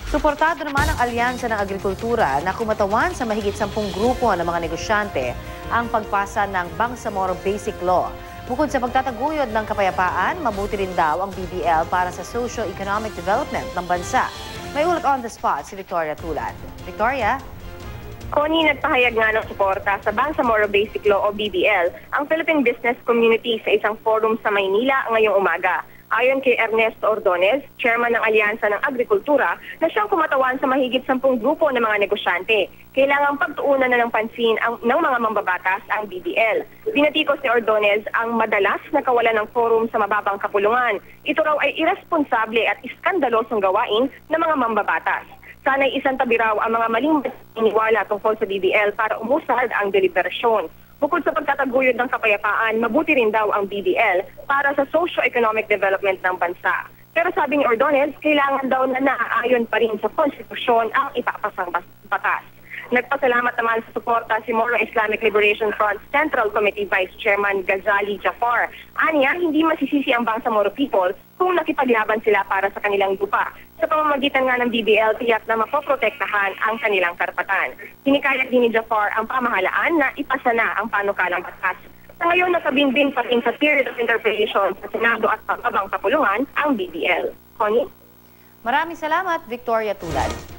Suportado naman ang Alyansa ng Agrikultura na kumatawan sa mahigit 10 grupo ng mga negosyante ang pagpasa ng Bangsamoro Basic Law. Bukod sa pagtataguyod ng kapayapaan, mabuti rin daw ang BBL para sa socio-economic development ng bansa. May ulat on the spot si Victoria Tulad. Victoria? Connie, nagpahayag nga ng suporta sa Bangsamoro Basic Law o BBL ang Philippine Business Community sa isang forum sa Maynila ngayong umaga. Ayon kay Ernesto Ordonez, chairman ng Alyansa ng Agrikultura, na siyang kumatawan sa mahigit 10 grupo ng mga negosyante. Kailangang pagtuunan na ng pansin ng mga mambabatas ang BBL. Binatikos ni Ordonez ang madalas na kawalan ng forum sa mababang kapulungan. Ito raw ay irresponsable at iskandalosong gawain ng mga mambabatas. Sana'y isang tabi raw ang mga maling iniwala tungkol sa BBL para umusad ang deliberasyon. Bukod sa pagtataguyod ng kapayapaan, mabuti rin daw ang BBL para sa socio-economic development ng bansa. Pero sabi ni Ordonez, kailangan daw na naaayon pa rin sa konstitusyon ang ipapasang batas. Nagpasalamat naman sa suporta si Moro Islamic Liberation Front Central Committee Vice Chairman Ghazali Jafar. Aniya, hindi masisisi ang Bangsamoro people kung nakipaglaban sila para sa kanilang lupa. Sa pamamagitan nga ng BBL, tiyak na mapoprotektahan ang kanilang karapatan. Hinikayat din ni Jafar ang pamahalaan na ipasa na ang panukalang batas. Sa ngayon, nakabinbin pa rin sa period of interpretation sa Senado at pababang kapulungan ang BBL. Connie? Maraming salamat, Victoria Tulad.